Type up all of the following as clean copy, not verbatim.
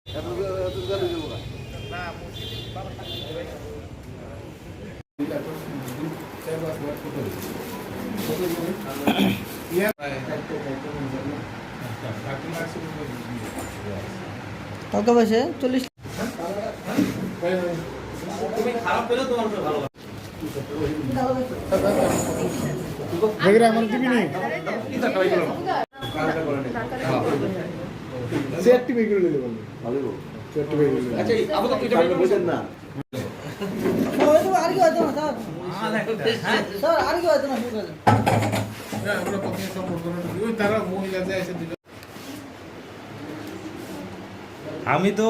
কত বয়সে 40 তুমি খারাপ পেলে তোমার ভালো দেখরে আমার টিভি নেই সেট টিভি করে নিলে বলবো ভালো সেট টিভি করে নিলে আচ্ছা আপাতত এটা বুঝেন না আর কি হতো না স্যার স্যার আর কি হতো না শুরু করেন না আমরা পক্ষে সম্পর্ক ওই তারা মহিলা যায় এসে দিল আমি তো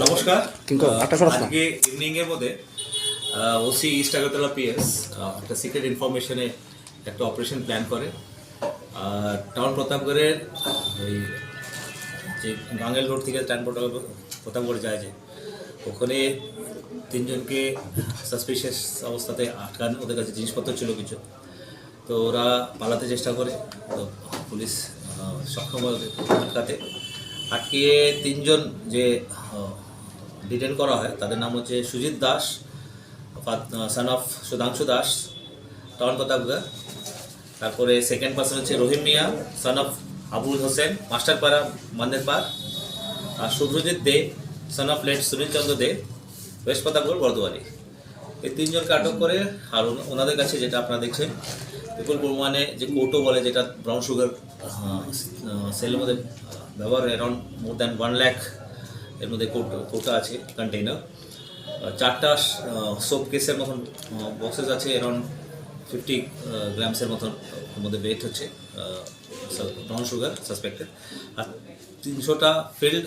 নমস্কার। আজকে ইভিনিং এর মধ্যে ওসি ইস্ট আগরতলা পিএস একটা সিক্রেট ইনফরমেশনে একটা অপারেশন প্ল্যান করে টাউন প্রতাপগড়ের ওই যে গাঙ্গেল রোড থেকে টাউন প্রতাপগড় যায় যে ওখানে তিনজনকে সাসপিশিয়াস অবস্থাতে আটকান, ওদের কাছে জিনিসপত্র ছিল কিছু, তো ওরা পালাতে চেষ্টা করে, তো পুলিশ সক্ষম হয় আটকাতে। আটকিয়ে তিনজন যে ডিটেন করা হয় তাদের নাম হচ্ছে Sujit Das, son of Sudhanshu Das, town Pratapgarh. তারপরে সেকেন্ড পার্সন হচ্ছে রহিম মিয়া, সন অফ আবুল হোসেন, মাস্টারপাড়া মান্দেরপাড়। আর Subhrajit De, son of late Sunil Chandra De, west Pratapgarh Bardhamani. এই তিনজনকে আটক করে, আর ওনাদের কাছে যেটা আপনারা দেখছেন বিপুল পরিমাণে যে কৌটো বলে, যেটা ব্রাউন সুগার সেলের মধ্যে ব্যবহার, অ্যারাউন্ড মোর দ্যান 1 লাখ এর মধ্যে কৌটো আছে, কন্টেইনার। 4টা সোপ কেসের মতন বক্সেস আছে, অ্যারাউন্ড 50 গ্রামসের মতন ওর মধ্যে ওয়েট হচ্ছে ব্রাউন সুগার সাসপেক্টেড। আর 300টা ফিল্ড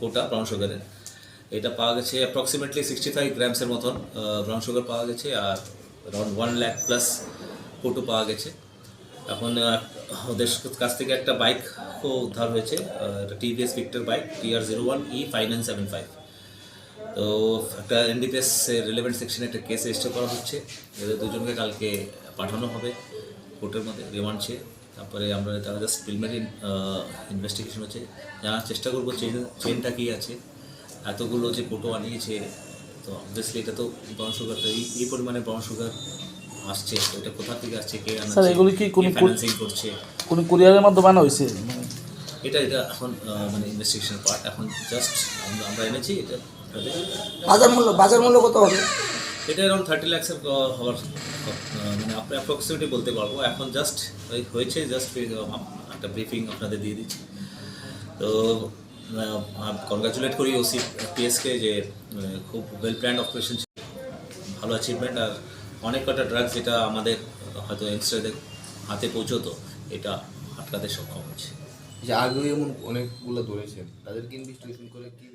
কৌটা ব্রাউন সুগারের, এটা পাওয়া গেছে। অ্যাপ্রক্সিমেটলি 65 গ্রামসের মতন ব্রাউন সুগার পাওয়া গেছে, আর অ্যারাউন্ড 1 লাখ প্লাস কৌটো পাওয়া গেছে। এখন ওদের কাছ থেকে একটা বাইকও উদ্ধার হয়েছে, একটা টিভিএস ভিক্টর বাইক TR01E5975। তো একটা এনডিপিএস রিলেভেন্ট সেকশনে একটা কেস রেজিস্টার করা হচ্ছে। এদের দুজনকে কালকে পাঠানো হবে কোর্টের মধ্যে রিমান্ডে। তারপরে আমরা তারা জাস্ট প্রিলিমিনারি ইনভেস্টিগেশন হচ্ছে, জানার চেষ্টা করবো চেনটা কী আছে, এতগুলো যে কৌটো আনিয়েছে। তো অবভিয়াসলি এটা তো ব্রাউন সুগার, তো এই পরিমাণে ব্রাউন সুগার আসছে, তো এটা কোথা থেকে আসছে, কে আনছে, স্যার এগুলি কি কোন ফাইন্যান্সিং করছে, কোন কুরিয়ারের মাধ্যমে আনা হয়েছে? এটা এখন মানে ইনভেস্টিগেশন পার্ট। এখন জাস্ট আমরা এনেছি এটা। বাজার মূল্য কত হবে? এটা অ্যারাউন্ড 30 লাখসের হওয়ার মানে আপনি অ্যাপ্রক্সিমেটলি বলতে পারবো। এখন জাস্ট হয়েছে, জাস্ট একটা ব্রিফিং আপনাদের দিয়ে দিচ্ছি। তো কনগ্রাচুলেট করি ওসি পিএসকে যে খুব ওয়েল প্ল্যান্ড অপারেশন, ভালো অ্যাচিভমেন্ট। আর অনেক কটা ড্রাগস যেটা আমাদের হয়তো ইয়াংস্টারদের হাতে পৌঁছতো, এটা আটকাতে সক্ষম হয়েছে। যে আগেও এমন অনেকগুলো ধরেছেন, তাদেরকে ইনভেস্টিগেশন করে কি